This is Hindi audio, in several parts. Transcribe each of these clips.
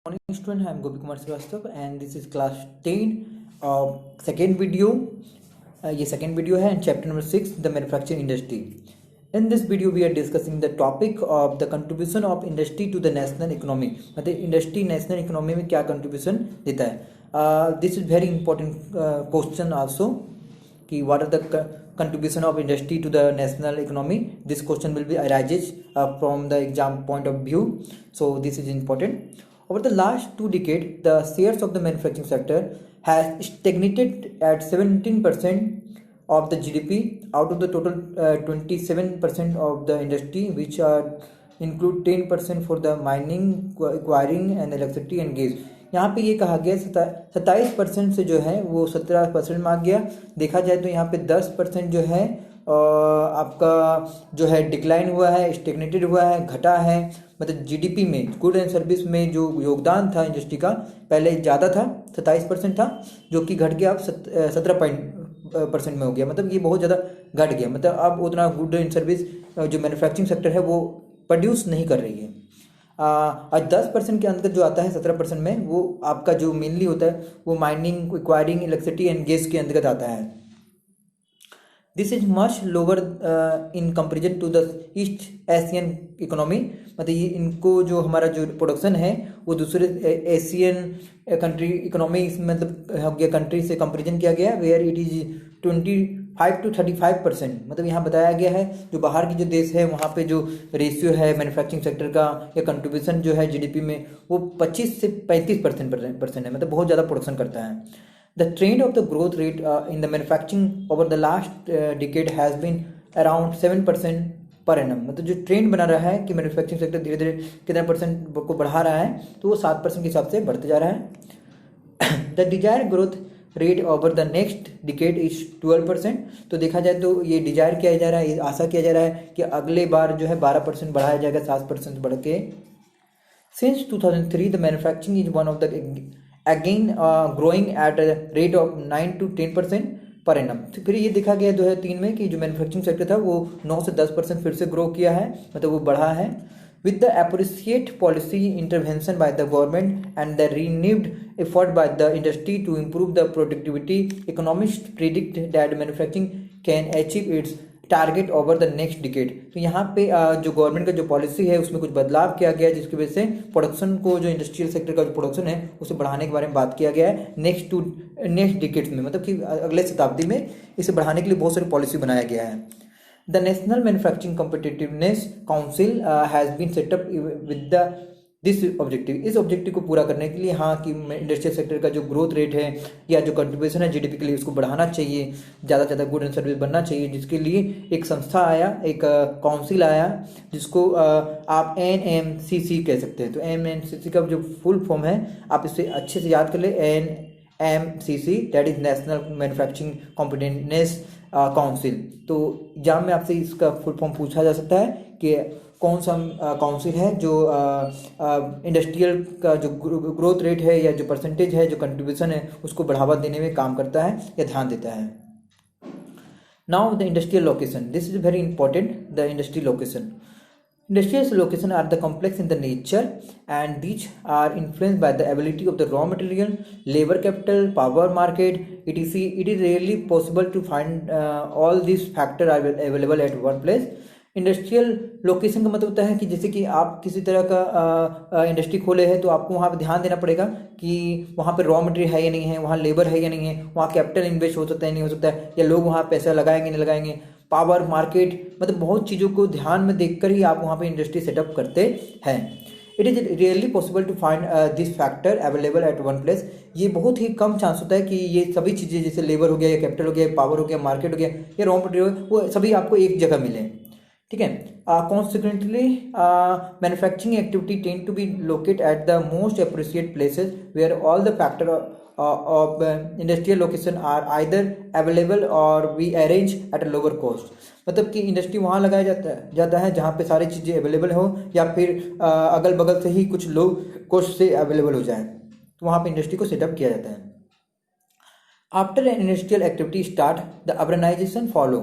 Morning student, I am Gopi Kumar Srivastava and this is class 10 second video. ये second video है and chapter number 6 the manufacturing industry. In this video we are discussing the topic of the contribution of industry to the national economy. मतलब industry national economy में क्या contribution देता है. This is very important question also कि what are the contribution of industry to the national economy. This question will be arises from the exam point of view, so this is important. Over the last 2 decades, the shares of the manufacturing sector has stagnated at 17% of the GDP out of the total 27% of the industry, which include 10% for the mining, acquiring and electricity and gas. यहाँ पे ये कहा गया 27% से जो है वो 17% में आ गया. देखा जाए तो यहाँ पे 10% जो है आपका जो है डिक्लाइन हुआ है, स्टेगनेटेड हुआ है, घटा है. मतलब जीडीपी में गुड एंड सर्विस में जो योगदान था इंडस्ट्री का पहले ज़्यादा था, 27% था, जो कि घट गया अब 17% में हो गया. मतलब ये बहुत ज़्यादा घट गया. मतलब अब उतना गुड एंड सर्विस जो मैन्युफैक्चरिंग सेक्टर है वो प्रोड्यूस नहीं कर रही है. और 10% के अंदर जो आता है 17% में वो आपका जो मेनली होता है वो mining, acquiring, electricity and gas के अंतर्गत आता है. This is much lower in comparison to the East Asian economy. मतलब ये इनको जो हमारा जो प्रोडक्शन है वो दूसरे एशियन कंट्री इकोनॉमी मतलब कंट्री से कंपेरिजन किया गया वेयर इट इज 25 to 35%. मतलब यहाँ बताया गया है जो बाहर की जो देश है वहाँ पे जो रेशियो है मैन्युफैक्चरिंग सेक्टर का या कंट्रीब्यूशन जो है जीडीपी में वो 25 से 35% है. मतलब बहुत ज़्यादा प्रोडक्शन करता है. The trend of the growth rate in the manufacturing over the last decade has been around 7% per annum. मतलब जो ट्रेंड बना रहा है कि मैन्युफैक्चरिंग सेक्टर धीरे धीरे कितना परसेंट को बढ़ा रहा है तो वो 7% के हिसाब से बढ़ते जा रहा है. The desire growth rate over the next decade is 12%. तो देखा जाए तो ये डिजायर किया जा रहा है, ये आशा किया जा रहा है कि अगले बार जो है 12% बढ़ाया जाएगा, 7% बढ़ के. Since 2003 the manufacturing is one of the again growing at rate of 9 to 10% per annum. तो फिर ये देखा गया 2003 में कि जो मैन्युफैक्चरिंग सेक्टर था वो 9 से 10% फिर से ग्रो किया है, मतलब वो बढ़ा है. With the appropriate policy intervention by the government and the renewed effort by the industry to improve the productivity, economists predict that manufacturing can achieve its target over the next decade. तो यहाँ पे जो गवर्नमेंट का जो पॉलिसी है उसमें कुछ बदलाव किया गया है जिसकी वजह से प्रोडक्शन को जो इंडस्ट्रियल सेक्टर का जो प्रोडक्शन है उसे बढ़ाने के बारे में बात किया गया है नेक्स्ट डिकेड्स में. मतलब कि अगले शताब्दी में इसे बढ़ाने के लिए बहुत सारी पॉलिसी बनाया गया है. The National Manufacturing Competitiveness Council has been set up with this objective. इस ऑब्जेक्टिव को पूरा करने के लिए हाँ कि इंडस्ट्रियल सेक्टर का जो ग्रोथ रेट है या जो कंट्रीब्यूशन है जीडीपी के लिए उसको बढ़ाना चाहिए, ज़्यादा से ज़्यादा गुड एंड सर्विस बनना चाहिए. जिसके लिए एक संस्था आया, एक काउंसिल आया जिसको आप NMCC कह सकते हैं. तो NMCC का जो फुल फॉर्म है आप इसे अच्छे से याद कर ले, NMCC that is national manufacturing competitiveness council. तो एग्जाम में आपसे इसका फुल फॉर्म पूछा जा सकता है कि कौन सा काउंसिल है जो इंडस्ट्रियल का जो ग्रोथ रेट है या जो परसेंटेज है जो कंट्रीब्यूशन है उसको बढ़ावा देने में काम करता है या ध्यान देता है. Now the industrial location. This is very important. The industrial location. Industrial locations are the complex in the nature and these are influenced by the availability of the raw material, labor capital, power market, etc. It is rarely possible to find all these factors are available at one place. Industrial location का मतलब होता है कि जैसे कि आप किसी तरह का इंडस्ट्री खोले हैं तो आपको वहाँ पर ध्यान देना पड़ेगा कि वहाँ पर रॉ मटेरियल है या नहीं है, वहाँ लेबर है या नहीं है, वहाँ कैपिटल इन्वेस्ट हो सकता है नहीं हो सकता है, या लोग वहाँ पैसा लगाएंगे नहीं लगाएंगे, पावर मार्केट, मतलब बहुत चीज़ों को ध्यान में देखकर ही आप वहाँ पे इंडस्ट्री सेटअप करते हैं. It is rarely possible to find this factor available at one place. ये बहुत ही कम चांस होता है कि ये सभी चीज़ें जैसे लेबर हो गया या कैपिटल हो गया, पावर हो गया, मार्केट हो गया या रॉ मटेरियल वो सभी आपको एक जगह मिले. ठीक है. Consequently manufacturing activity tend to be locate at the most appreciate places where all the factor of industrial location are either available or we arrange at a lower cost. मतलब कि इंडस्ट्री वहाँ लगाया जाता है जहाँ पे सारी चीज़ें अवेलेबल हो या फिर अगल बगल से ही कुछ लो कॉस्ट से अवेलेबल हो जाए, तो वहाँ पे इंडस्ट्री को सेटअप किया जाता है. After industrial activity start the urbanisation follow.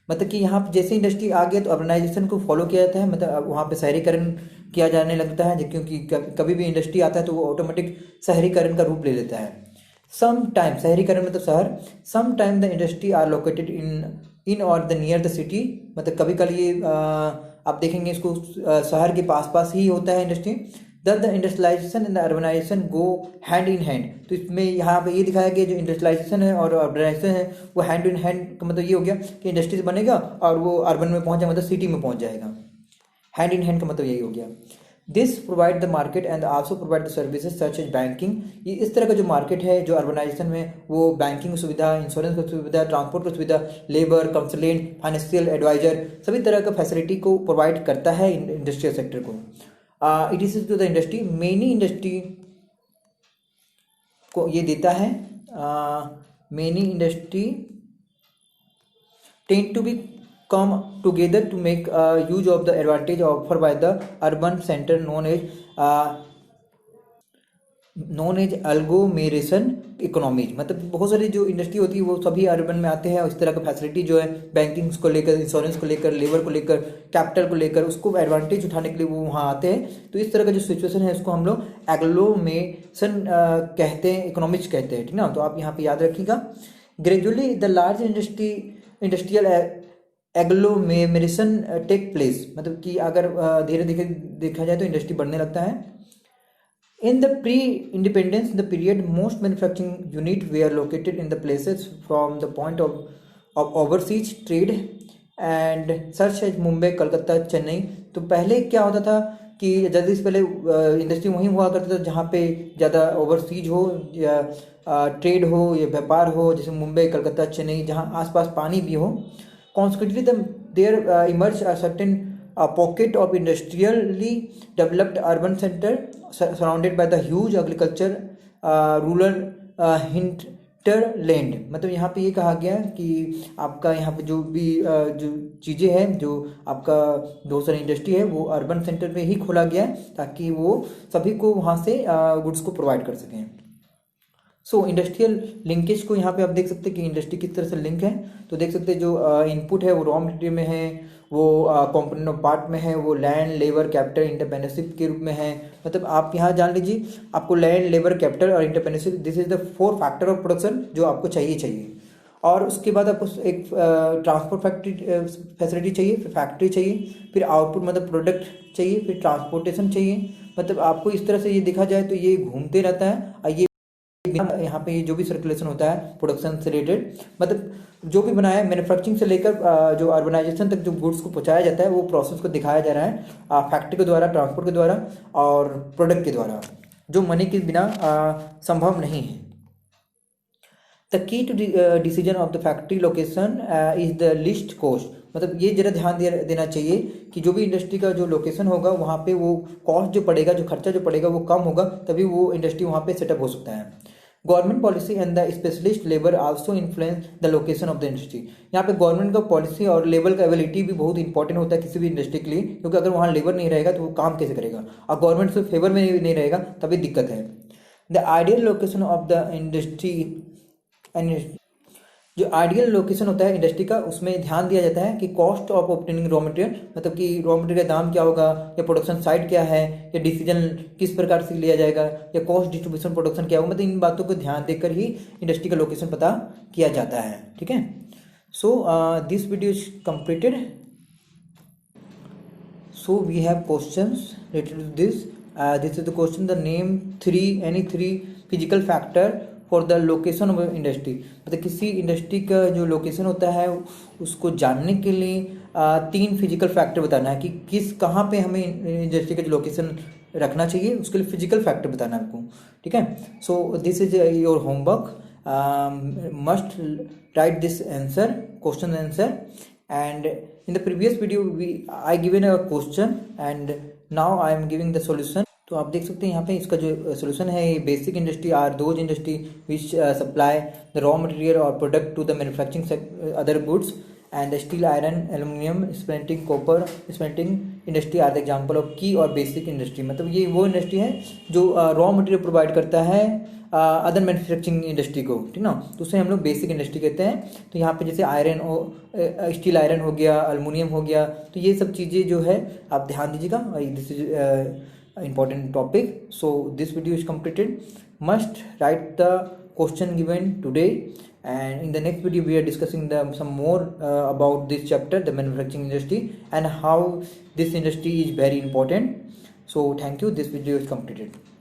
मतलब कि यहाँ जैसे इंडस्ट्री आ गया तो अर्बनाइजेशन को फॉलो किया जाता है. मतलब वहाँ पे शहरीकरण किया जाने लगता है, क्योंकि कभी भी इंडस्ट्री आता है तो वो ऑटोमेटिक शहरीकरण का रूप ले लेता है। सम टाइम, शहरीकरण मतलब शहर, some time the industry are located in और द नियर द सिटी, मतलब कभी कभी ये आप देखेंगे इसको शहर के पास पास ही होता है industry. The industrialisation and the urbanisation go hand in hand, तो इसमें यहाँ पे ये दिखाया गया जो इंडस्ट्रियलाइजेशन है और अर्बनाइजेशन है वो हैंड इन हैंड का मतलब ये हो गया कि इंडस्ट्रीज बनेगा और वो अर्बन में पहुंच जाएगा, मतलब सिटी में पहुंच जाएगा। हैंड इन हैंड का मतलब यही हो गया। This provide the market and also provide the services such as banking, ये इस तरह का जो मार्केट है जो अर्बनाइजेशन में, वो बैंकिंग सुविधा, इंश्योरेंस की सुविधा, ट्रांसपोर्ट की सुविधा, लेबर, कंसल्टेंट, फाइनेंशियल एडवाइजर, सभी तरह का फैसिलिटी को प्रोवाइड करता है इंडस्ट्रियल सेक्टर को। It is to the industry, many industry को ये देता है। Many industry tend to be come together to make use of the advantage offered by the urban center known as agglomeration economies, मतलब बहुत सारी जो इंडस्ट्री होती है वो सभी अर्बन में आते हैं और इस तरह का फैसिलिटी जो है बैंकिंग को लेकर, इंश्योरेंस को लेकर, लेबर को लेकर, कैपिटल को लेकर, उसको एडवांटेज उठाने के लिए वो वहाँ आते हैं। तो इस तरह का जो सिचुएशन है इसको हम लोग एग्लोमेशन कहते हैं, इकोनॉमिक्स कहते हैं, ठीक ना। तो आप यहाँ पे याद रखिएगा। Gradually the large industrial agglomeration take place, मतलब कि अगर धीरे धीरे देखा जाए तो इंडस्ट्री बढ़ने लगता है। In the pre independence the period most manufacturing unit were located in the places from the point of overseas trade and सर्च एज मुंबई, कलकत्ता, चेन्नई। तो पहले क्या होता था कि जल्दी से पहले इंडस्ट्री वहीं हुआ करता था जहाँ पे ज़्यादा ओवरसीज हो या ट्रेड हो या व्यापार हो, जैसे मुंबई, कलकत्ता, चेन्नई, जहाँ आसपास पानी भी हो। Consequently, there emerged a certain pocket of industrially developed urban center surrounded by the huge agriculture rural hinterland, मतलब यहाँ पे ये कहा गया कि आपका यहाँ पे जो भी जो चीज़ें हैं, जो आपका बहुत सारी इंडस्ट्री है वो अर्बन सेंटर पे ही खोला गया है ताकि वो सभी को वहाँ से गुड्स को प्रोवाइड कर सकें। सो इंडस्ट्रियल लिंकेज को यहाँ पे आप देख सकते हैं कि इंडस्ट्री किस तरह से लिंक है। तो देख सकते हैं जो इनपुट है वो रॉ मटेरियल में है, वो कंपोनेंट ऑफ पार्ट में है, वो लैंड, लेबर, कैपिटल, इंटरप्रेन्योरशिप के रूप में है। मतलब आप यहाँ जान लीजिए आपको लैंड, लेबर, कैपिटल और entrepreneurship, this is the 4 factor of production जो आपको चाहिए। और उसके बाद आपको एक ट्रांसपोर्ट फैसिलिटी चाहिए, फिर फैक्ट्री चाहिए, फिर आउटपुट मतलब प्रोडक्ट चाहिए, फिर ट्रांसपोर्टेशन चाहिए। मतलब आपको इस तरह से ये देखा जाए तो ये घूमते रहता है। और ये यहाँ पे जो भी सर्कुलेशन होता है प्रोडक्शन से रिलेटेड, मतलब जो भी बनाया है मैन्युफैक्चरिंग से लेकर जो अर्बनाइजेशन तक जो गुड्स को पहुंचाया जाता है वो प्रोसेस को दिखाया जा रहा है फैक्ट्री के द्वारा, ट्रांसपोर्ट के द्वारा और प्रोडक्ट के द्वारा, जो मनी के बिना संभव नहीं है। The key to decision of the factory location is the least cost, मतलब ये जरा ध्यान देना चाहिए कि जो भी इंडस्ट्री का जो लोकेशन होगा वहाँ पे वो कॉस्ट जो पड़ेगा, जो खर्चा जो पड़ेगा वो कम होगा, तभी वो इंडस्ट्री वहाँ पे सेटअप हो सकता है। Government policy and the specialist labour also influence the location of the industry, यहाँ पे गवर्नमेंट का पॉलिसी और लेबर का अवेलेबिलिटी भी बहुत इंपॉर्टेंट होता है किसी भी इंडस्ट्री के लिए, क्योंकि अगर वहाँ लेबर नहीं रहेगा तो वो काम कैसे करेगा, और गवर्नमेंट से फेवर में नहीं रहेगा तभी दिक्कत है। The ideal location of the industry, जो आइडियल लोकेशन होता है इंडस्ट्री का उसमें ध्यान दिया जाता है कि cost of obtaining raw material, मतलब कि रॉ मटेरियल का दाम क्या होगा, या प्रोडक्शन साइट क्या है, या डिसीजन किस प्रकार से लिया जाएगा, या कॉस्ट डिस्ट्रीब्यूशन प्रोडक्शन क्या होगा, मतलब इन बातों को ध्यान देकर ही इंडस्ट्री का लोकेशन पता किया जाता है। ठीक है, so this video is completed. So we have questions related to this. This is the question, the name any three physical factor for the location of industry, मतलब किसी इंडस्ट्री का जो लोकेशन होता है उसको जानने के लिए 3 फिजिकल फैक्टर बताना है कि कहाँ पे हमें इंडस्ट्री का जो लोकेशन रखना चाहिए, उसके लिए फिजिकल फैक्टर बताना है आपको। ठीक है, so this is your homework, must write this answer, question answer, and in the previous video I given a question and now I am giving the solution. तो आप देख सकते हैं यहाँ पे इसका जो सोल्यूशन है, ये basic industry are those industry which supply the raw material और product to the manufacturing other goods, and the steel, iron, aluminium, smelting, copper smelting industry are the example of key और बेसिक इंडस्ट्री। मतलब ये वो इंडस्ट्री है जो रॉ मटेरियल प्रोवाइड करता है अदर मैन्युफैक्चरिंग इंडस्ट्री को, ठीक ना, तो उसे हम लोग बेसिक इंडस्ट्री कहते हैं। तो यहाँ पे जैसे आयरन स्टील आयरन हो गया, अल्मुनियम हो गया, तो ये सब चीज़ें जो है आप ध्यान दीजिएगा। This is important topic. So this video is completed. Must write the question given today, and in the next video we are discussing some more about this chapter, the manufacturing industry, and how this industry is very important. So thank you, this video is completed.